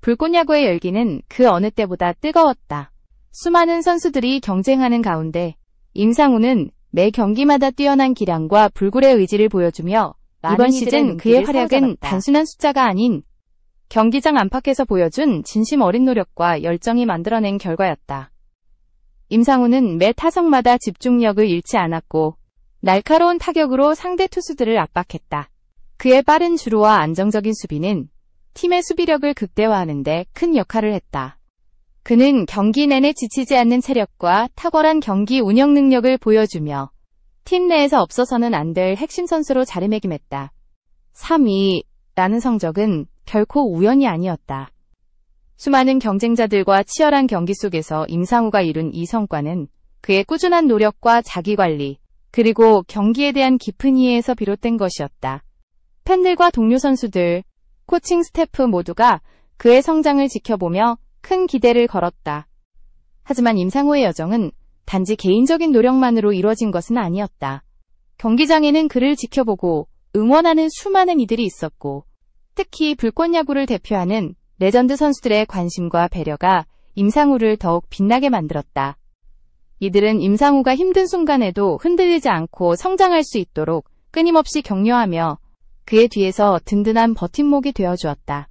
불꽃야구의 열기는 그 어느 때보다 뜨거웠다. 수많은 선수들이 경쟁하는 가운데 임상우는 매 경기마다 뛰어난 기량과 불굴의 의지를 보여주며 이번 시즌 그의 활약은 단순한 숫자가 아닌 경기장 안팎에서 보여준 진심 어린 노력과 열정이 만들어낸 결과였다. 임상우는 매 타석마다 집중력을 잃지 않았고 날카로운 타격으로 상대 투수들을 압박했다. 그의 빠른 주루와 안정적인 수비는 팀의 수비력을 극대화하는 데 큰 역할을 했다. 그는 경기 내내 지치지 않는 체력과 탁월한 경기 운영 능력을 보여주며 팀 내에서 없어서는 안 될 핵심 선수로 자리매김했다. 3위라는 성적은 결코 우연이 아니었다. 수많은 경쟁자들과 치열한 경기 속에서 임상우가 이룬 이 성과는 그의 꾸준한 노력과 자기관리, 그리고 경기에 대한 깊은 이해에서 비롯된 것이었다. 팬들과 동료 선수들, 코칭 스태프 모두가 그의 성장을 지켜보며 큰 기대를 걸었다. 하지만 임상우의 여정은 단지 개인적인 노력만으로 이루어진 것은 아니었다. 경기장에는 그를 지켜보고 응원하는 수많은 이들이 있었고, 특히 불꽃야구를 대표하는 레전드 선수들의 관심과 배려가 임상우를 더욱 빛나게 만들었다. 이들은 임상우가 힘든 순간에도 흔들리지 않고 성장할 수 있도록 끊임없이 격려하며 그의 뒤에서 든든한 버팀목이 되어주었다.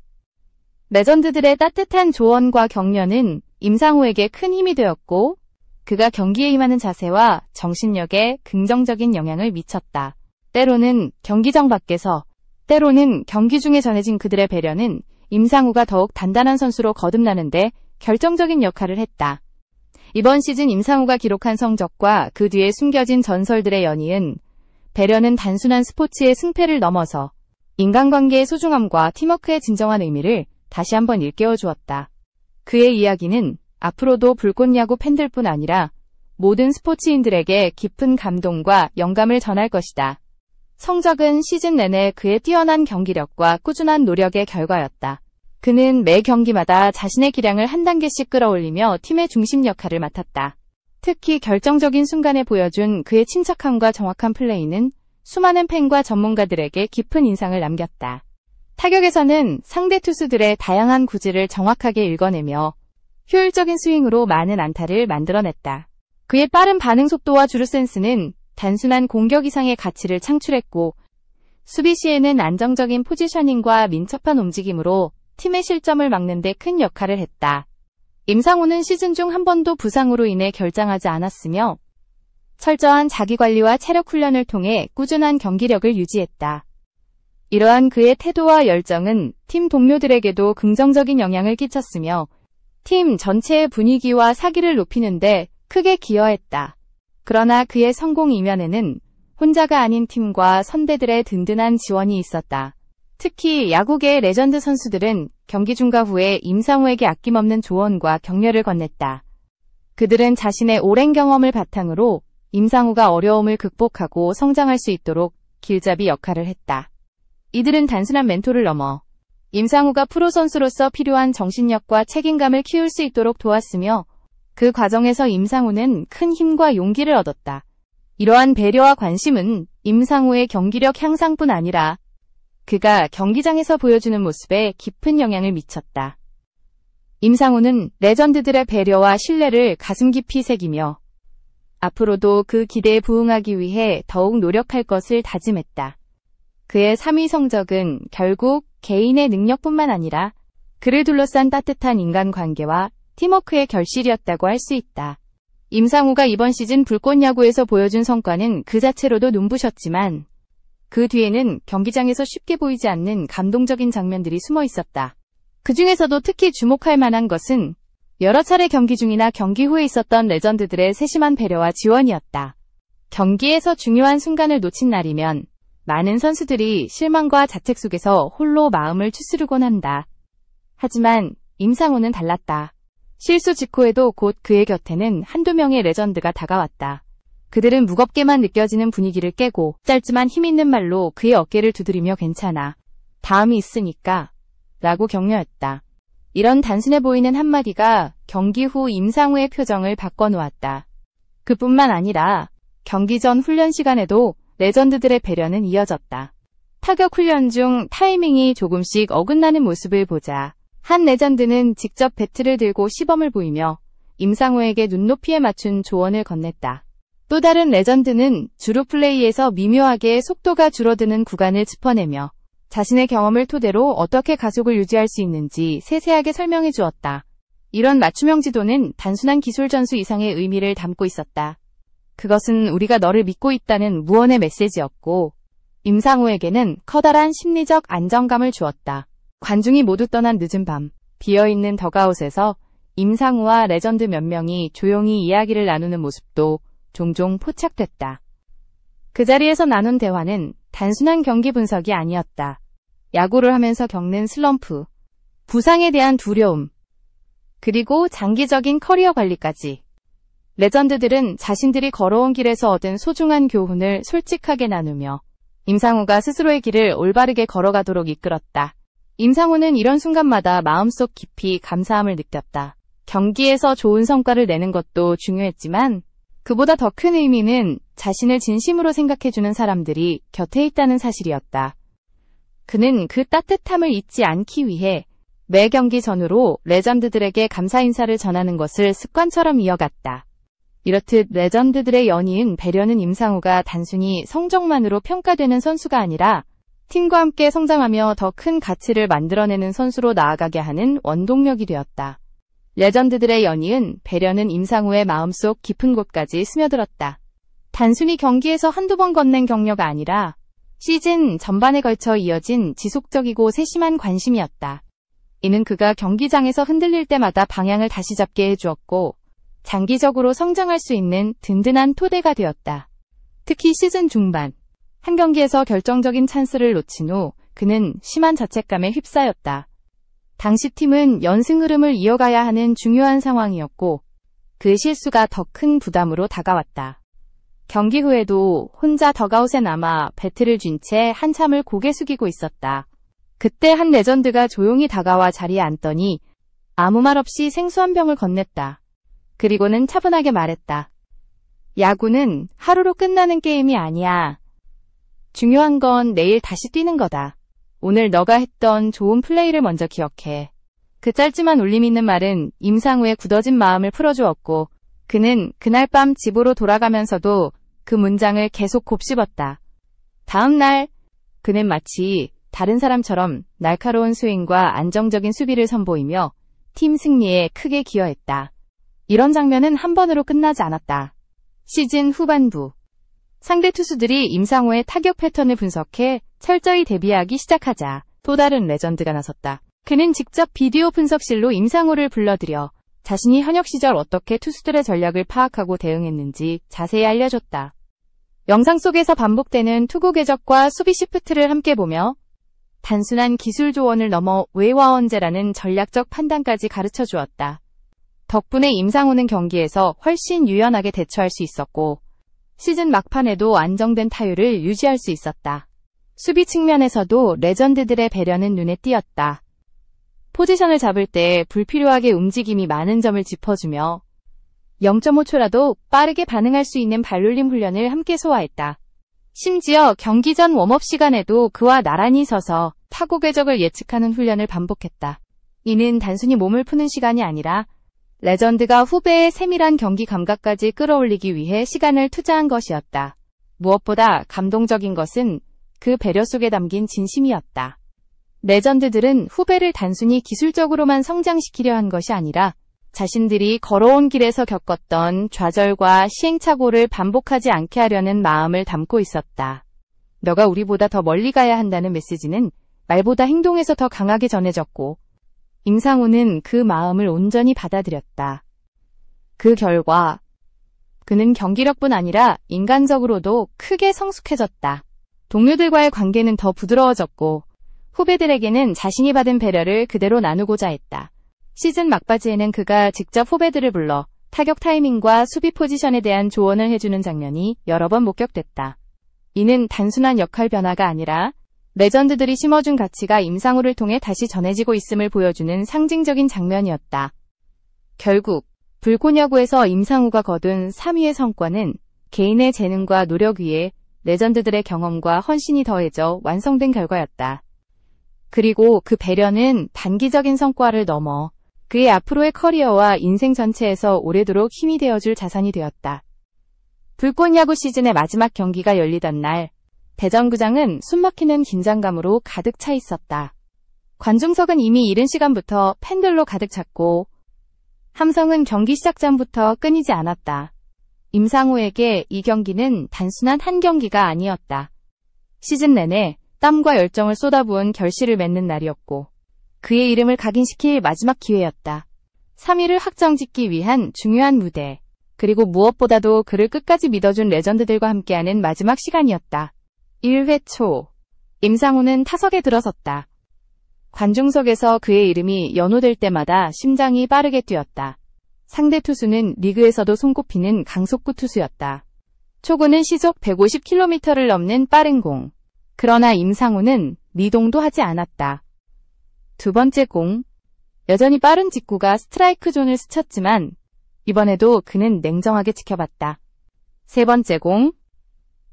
레전드들의 따뜻한 조언과 격려는 임상우에게 큰 힘이 되었고, 그가 경기에 임하는 자세와 정신력에 긍정적인 영향을 미쳤다. 때로는 경기장 밖에서, 때로는 경기 중에 전해진 그들의 배려는 임상우가 더욱 단단한 선수로 거듭나는데 결정적인 역할을 했다. 이번 시즌 임상우가 기록한 성적과 그 뒤에 숨겨진 전설들의 연이은 배려는 단순한 스포츠의 승패를 넘어서 인간관계의 소중함과 팀워크의 진정한 의미를 다시 한번 일깨워 주었다. 그의 이야기는 앞으로도 불꽃야구 팬들뿐 아니라 모든 스포츠인들에게 깊은 감동과 영감을 전할 것이다. 성적은 시즌 내내 그의 뛰어난 경기력과 꾸준한 노력의 결과였다. 그는 매 경기마다 자신의 기량을 한 단계씩 끌어올리며 팀의 중심 역할을 맡았다. 특히 결정적인 순간에 보여준 그의 침착함과 정확한 플레이는 수많은 팬과 전문가들에게 깊은 인상을 남겼다. 타격에서는 상대 투수들의 다양한 구질을 정확하게 읽어내며 효율적인 스윙으로 많은 안타를 만들어냈다. 그의 빠른 반응 속도와 주루 센스는 단순한 공격 이상의 가치를 창출했고, 수비 시에는 안정적인 포지셔닝과 민첩한 움직임으로 팀의 실점을 막는 데 큰 역할을 했다. 임상우는 시즌 중 한 번도 부상으로 인해 결장하지 않았으며 철저한 자기관리와 체력 훈련을 통해 꾸준한 경기력을 유지했다. 이러한 그의 태도와 열정은 팀 동료들에게도 긍정적인 영향을 끼쳤으며 팀 전체의 분위기와 사기를 높이는 데 크게 기여했다. 그러나 그의 성공 이면에는 혼자가 아닌 팀과 선배들의 든든한 지원이 있었다. 특히 야구계의 레전드 선수들은 경기 중과 후에 임상우에게 아낌없는 조언과 격려를 건넸다. 그들은 자신의 오랜 경험을 바탕으로 임상우가 어려움을 극복하고 성장할 수 있도록 길잡이 역할을 했다. 이들은 단순한 멘토를 넘어 임상우가 프로 선수로서 필요한 정신력과 책임감을 키울 수 있도록 도왔으며, 그 과정에서 임상우는 큰 힘과 용기를 얻었다. 이러한 배려와 관심은 임상우의 경기력 향상뿐 아니라 그가 경기장에서 보여주는 모습에 깊은 영향을 미쳤다. 임상우는 레전드들의 배려와 신뢰를 가슴 깊이 새기며 앞으로도 그 기대에 부응하기 위해 더욱 노력할 것을 다짐했다. 그의 3위 성적은 결국 개인의 능력뿐만 아니라 그를 둘러싼 따뜻한 인간관계와 팀워크의 결실이었다고 할 수 있다. 임상우가 이번 시즌 불꽃야구에서 보여준 성과는 그 자체로도 눈부셨지만 그 뒤에는 경기장에서 쉽게 보이지 않는 감동적인 장면들이 숨어 있었다. 그 중에서도 특히 주목할 만한 것은 여러 차례 경기 중이나 경기 후에 있었던 레전드들의 세심한 배려와 지원이었다. 경기에서 중요한 순간을 놓친 날이면 많은 선수들이 실망과 자책 속에서 홀로 마음을 추스르곤 한다. 하지만 임상우는 달랐다. 실수 직후에도 곧 그의 곁에는 한두 명의 레전드가 다가왔다. 그들은 무겁게만 느껴지는 분위기를 깨고 짧지만 힘있는 말로 그의 어깨를 두드리며 괜찮아, 다음이 있으니까 라고 격려했다. 이런 단순해 보이는 한마디가 경기 후 임상우의 표정을 바꿔놓았다. 그뿐만 아니라 경기 전 훈련 시간에도 레전드들의 배려는 이어졌다. 타격 훈련 중 타이밍이 조금씩 어긋나는 모습을 보자 한 레전드는 직접 배트를 들고 시범을 보이며 임상우에게 눈높이에 맞춘 조언을 건넸다. 또 다른 레전드는 주루 플레이에서 미묘하게 속도가 줄어드는 구간을 짚어내며 자신의 경험을 토대로 어떻게 가속을 유지할 수 있는지 세세하게 설명해 주었다. 이런 맞춤형 지도는 단순한 기술 전수 이상의 의미를 담고 있었다. 그것은 우리가 너를 믿고 있다는 무언의 메시지였고, 임상우에게는 커다란 심리적 안정감을 주었다. 관중이 모두 떠난 늦은 밤, 비어있는 덕아웃에서 임상우와 레전드 몇 명이 조용히 이야기를 나누는 모습도 종종 포착됐다. 그 자리에서 나눈 대화는 단순한 경기 분석이 아니었다. 야구를 하면서 겪는 슬럼프, 부상에 대한 두려움, 그리고 장기적인 커리어 관리까지. 레전드들은 자신들이 걸어온 길에서 얻은 소중한 교훈을 솔직하게 나누며 임상우가 스스로의 길을 올바르게 걸어가도록 이끌었다. 임상우는 이런 순간마다 마음속 깊이 감사함을 느꼈다. 경기에서 좋은 성과를 내는 것도 중요했지만 그보다 더 큰 의미는 자신을 진심으로 생각해주는 사람들이 곁에 있다는 사실이었다. 그는 그 따뜻함을 잊지 않기 위해 매 경기 전후로 레전드들에게 감사 인사를 전하는 것을 습관처럼 이어갔다. 이렇듯 레전드들의 연이은 배려는 임상우가 단순히 성적만으로 평가되는 선수가 아니라 팀과 함께 성장하며 더 큰 가치를 만들어내는 선수로 나아가게 하는 원동력이 되었다. 레전드들의 연이은 배려는 임상우의 마음속 깊은 곳까지 스며들었다. 단순히 경기에서 한두 번 건넨 격려가 아니라 시즌 전반에 걸쳐 이어진 지속적이고 세심한 관심이었다. 이는 그가 경기장에서 흔들릴 때마다 방향을 다시 잡게 해주었고 장기적으로 성장할 수 있는 든든한 토대가 되었다. 특히 시즌 중반, 한 경기에서 결정적인 찬스를 놓친 후 그는 심한 자책감에 휩싸였다. 당시 팀은 연승 흐름을 이어가야 하는 중요한 상황이었고 그 실수가 더 큰 부담으로 다가왔다. 경기 후에도 혼자 덕아웃에 남아 배트를 쥔 채 한참을 고개 숙이고 있었다. 그때 한 레전드가 조용히 다가와 자리에 앉더니 아무 말 없이 생수 한 병을 건넸다. 그리고는 차분하게 말했다. 야구는 하루로 끝나는 게임이 아니야. 중요한 건 내일 다시 뛰는 거다. 오늘 너가 했던 좋은 플레이를 먼저 기억해. 그 짧지만 울림 있는 말은 임상우의 굳어진 마음을 풀어주었고 그는 그날 밤 집으로 돌아가면서도 그 문장을 계속 곱씹었다. 다음 날 그는 마치 다른 사람처럼 날카로운 스윙과 안정적인 수비를 선보이며 팀 승리에 크게 기여했다. 이런 장면은 한 번으로 끝나지 않았다. 시즌 후반부, 상대 투수들이 임상우의 타격 패턴을 분석해 철저히 대비하기 시작하자 또 다른 레전드가 나섰다. 그는 직접 비디오 분석실로 임상우를 불러들여 자신이 현역 시절 어떻게 투수들의 전략을 파악하고 대응했는지 자세히 알려줬다. 영상 속에서 반복되는 투구 궤적과 수비 시프트를 함께 보며 단순한 기술 조언을 넘어 왜와 언제라는 전략적 판단까지 가르쳐 주었다. 덕분에 임상우는 경기에서 훨씬 유연하게 대처할 수 있었고 시즌 막판에도 안정된 타율을 유지할 수 있었다. 수비 측면에서도 레전드들의 배려는 눈에 띄었다. 포지션을 잡을 때 불필요하게 움직임이 많은 점을 짚어주며 0.5초라도 빠르게 반응할 수 있는 발놀림 훈련을 함께 소화했다. 심지어 경기 전 웜업 시간에도 그와 나란히 서서 타구 궤적을 예측하는 훈련을 반복했다. 이는 단순히 몸을 푸는 시간이 아니라 레전드가 후배의 세밀한 경기 감각까지 끌어올리기 위해 시간을 투자한 것이었다. 무엇보다 감동적인 것은 그 배려 속에 담긴 진심이었다. 레전드들은 후배를 단순히 기술적으로만 성장시키려 한 것이 아니라 자신들이 걸어온 길에서 겪었던 좌절과 시행착오를 반복하지 않게 하려는 마음을 담고 있었다. 너가 우리보다 더 멀리 가야 한다는 메시지는 말보다 행동에서 더 강하게 전해졌고 임상우는 그 마음을 온전히 받아들였다. 그 결과 그는 경기력뿐 아니라 인간적으로도 크게 성숙해졌다. 동료들과의 관계는 더 부드러워졌고 후배들에게는 자신이 받은 배려를 그대로 나누고자 했다. 시즌 막바지에는 그가 직접 후배들을 불러 타격 타이밍과 수비 포지션에 대한 조언을 해주는 장면이 여러 번 목격됐다. 이는 단순한 역할 변화가 아니라 레전드들이 심어준 가치가 임상우를 통해 다시 전해지고 있음을 보여주는 상징적인 장면이었다. 결국 불꽃야구에서 임상우가 거둔 3위의 성과는 개인의 재능과 노력 위에 레전드들의 경험과 헌신이 더해져 완성된 결과였다. 그리고 그 배려는 단기적인 성과를 넘어 그의 앞으로의 커리어와 인생 전체에서 오래도록 힘이 되어줄 자산이 되었다. 불꽃 야구 시즌의 마지막 경기가 열리던 날, 대전구장은 숨막히는 긴장감으로 가득 차 있었다. 관중석은 이미 이른 시간부터 팬들로 가득 찼고 함성은 경기 시작 전부터 끊이지 않았다. 임상우에게 이 경기는 단순한 한 경기가 아니었다. 시즌 내내 땀과 열정을 쏟아부은 결실을 맺는 날이었고 그의 이름을 각인시킬 마지막 기회였다. 3위를 확정짓기 위한 중요한 무대, 그리고 무엇보다도 그를 끝까지 믿어준 레전드들과 함께하는 마지막 시간이었다. 1회 초, 임상우는 타석에 들어섰다. 관중석에서 그의 이름이 연호될 때마다 심장이 빠르게 뛰었다. 상대 투수는 리그에서도 손꼽히는 강속구 투수였다. 초구는 시속 150km를 넘는 빠른 공. 그러나 임상우는 미동도 하지 않았다. 두 번째 공. 여전히 빠른 직구가 스트라이크 존을 스쳤지만 이번에도 그는 냉정하게 지켜봤다. 세 번째 공.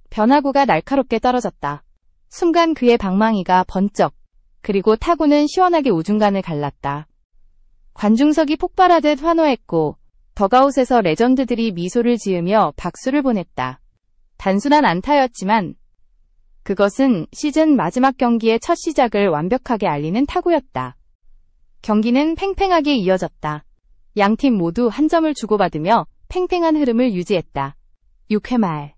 변화구가 날카롭게 떨어졌다. 순간 그의 방망이가 번쩍, 그리고 타구는 시원하게 우중간을 갈랐다. 관중석이 폭발하듯 환호했고 덕아웃에서 레전드들이 미소를 지으며 박수를 보냈다. 단순한 안타였지만 그것은 시즌 마지막 경기의 첫 시작을 완벽하게 알리는 타구였다. 경기는 팽팽하게 이어졌다. 양팀 모두 한 점을 주고받으며 팽팽한 흐름을 유지했다. 6회 말.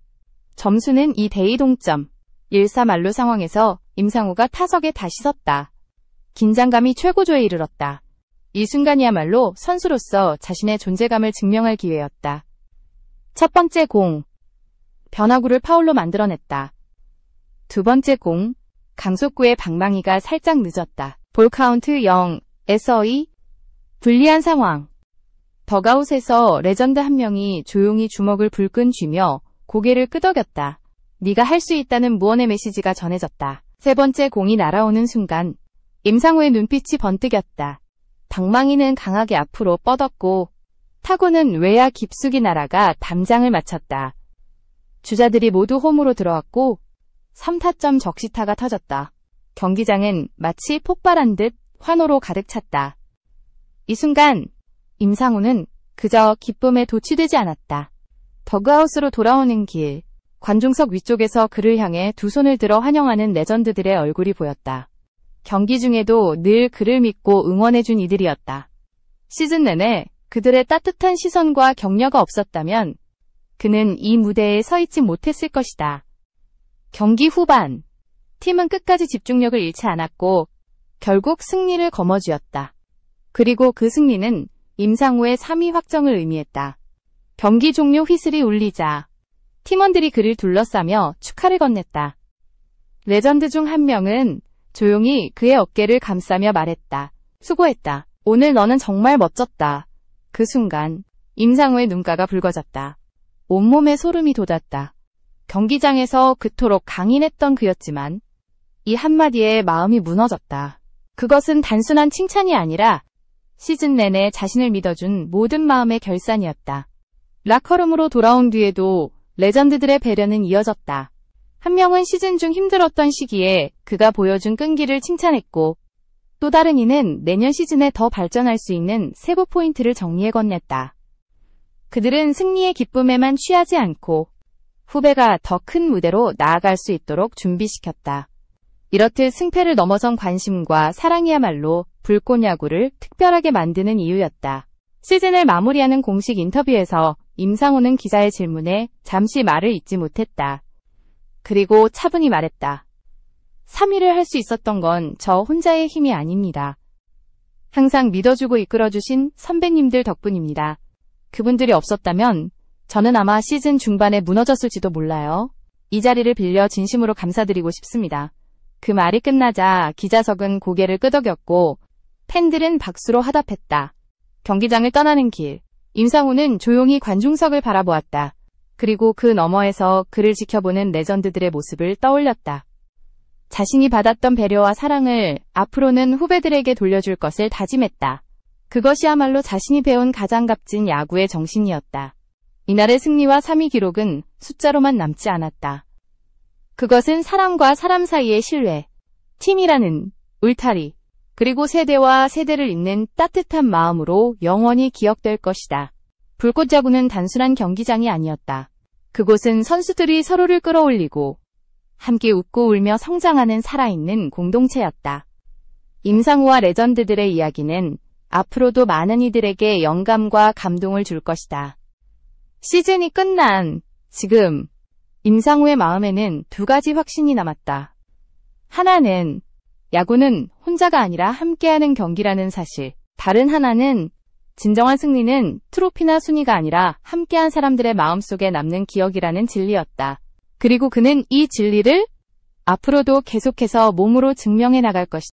점수는 2대2 동점. 1사 만루 상황에서 임상우가 타석에 다시 섰다. 긴장감이 최고조에 이르렀다. 이 순간이야말로 선수로서 자신의 존재감을 증명할 기회였다. 첫 번째 공. 변화구를 파울로 만들어냈다. 두 번째 공. 강속구의 방망이가 살짝 늦었다. 볼 카운트 0에서 2. 불리한 상황. 덕아웃에서 레전드 한 명이 조용히 주먹을 불끈 쥐며 고개를 끄덕였다. 네가 할 수 있다는 무언의 메시지가 전해졌다. 세 번째 공이 날아오는 순간 임상우의 눈빛이 번뜩였다. 방망이는 강하게 앞으로 뻗었고 타구는 외야 깊숙이 날아가 담장을 맞췄다. 주자들이 모두 홈으로 들어왔고 3타점 적시타가 터졌다. 경기장은 마치 폭발한 듯 환호로 가득 찼다. 이 순간 임상우는 그저 기쁨에 도취되지 않았다. 더그아웃으로 돌아오는 길, 관중석 위쪽에서 그를 향해 두 손을 들어 환영하는 레전드들의 얼굴이 보였다. 경기 중에도 늘 그를 믿고 응원해준 이들이었다. 시즌 내내 그들의 따뜻한 시선과 격려가 없었다면 그는 이 무대에 서 있지 못했을 것이다. 경기 후반, 팀은 끝까지 집중력을 잃지 않았고 결국 승리를 거머쥐었다. 그리고 그 승리는 임상우의 3위 확정을 의미했다. 경기 종료 휘슬이 울리자 팀원들이 그를 둘러싸며 축하를 건넸다. 레전드 중 한 명은 조용히 그의 어깨를 감싸며 말했다. 수고했다. 오늘 너는 정말 멋졌다. 그 순간 임상우의 눈가가 붉어졌다. 온몸에 소름이 돋았다. 경기장에서 그토록 강인했던 그였지만 이 한마디에 마음이 무너졌다. 그것은 단순한 칭찬이 아니라 시즌 내내 자신을 믿어준 모든 마음의 결산이었다. 라커룸으로 돌아온 뒤에도 레전드들의 배려는 이어졌다. 한 명은 시즌 중 힘들었던 시기에 그가 보여준 끈기를 칭찬했고 또 다른 이는 내년 시즌에 더 발전할 수 있는 세부 포인트를 정리해 건넸다. 그들은 승리의 기쁨에만 취하지 않고 후배가 더 큰 무대로 나아갈 수 있도록 준비시켰다. 이렇듯 승패를 넘어선 관심과 사랑이야말로 불꽃 야구를 특별하게 만드는 이유였다. 시즌을 마무리하는 공식 인터뷰에서 임상우는 기자의 질문에 잠시 말을 잇지 못했다. 그리고 차분히 말했다. 3위를 할 수 있었던 건 저 혼자의 힘이 아닙니다. 항상 믿어주고 이끌어주신 선배님들 덕분입니다. 그분들이 없었다면 저는 아마 시즌 중반에 무너졌을지도 몰라요. 이 자리를 빌려 진심으로 감사드리고 싶습니다. 그 말이 끝나자 기자석은 고개를 끄덕였고 팬들은 박수로 화답했다. 경기장을 떠나는 길, 임상우는 조용히 관중석을 바라보았다. 그리고 그 너머에서 그를 지켜보는 레전드들의 모습을 떠올렸다. 자신이 받았던 배려와 사랑을 앞으로는 후배들에게 돌려줄 것을 다짐했다. 그것이야말로 자신이 배운 가장 값진 야구의 정신이었다. 이날의 승리와 3위 기록은 숫자로만 남지 않았다. 그것은 사람과 사람 사이의 신뢰, 팀이라는 울타리, 그리고 세대와 세대를 잇는 따뜻한 마음으로 영원히 기억될 것이다. 불꽃야구는 단순한 경기장이 아니었다. 그곳은 선수들이 서로를 끌어올리고 함께 웃고 울며 성장하는 살아있는 공동체였다. 임상우와 레전드들의 이야기는 앞으로도 많은 이들에게 영감과 감동을 줄 것이다. 시즌이 끝난 지금 임상우의 마음에는 두 가지 확신이 남았다. 하나는 야구는 혼자가 아니라 함께하는 경기라는 사실. 다른 하나는 진정한 승리는 트로피나 순위가 아니라 함께한 사람들의 마음속에 남는 기억이라는 진리였다. 그리고 그는 이 진리를 앞으로도 계속해서 몸으로 증명해 나갈 것이다.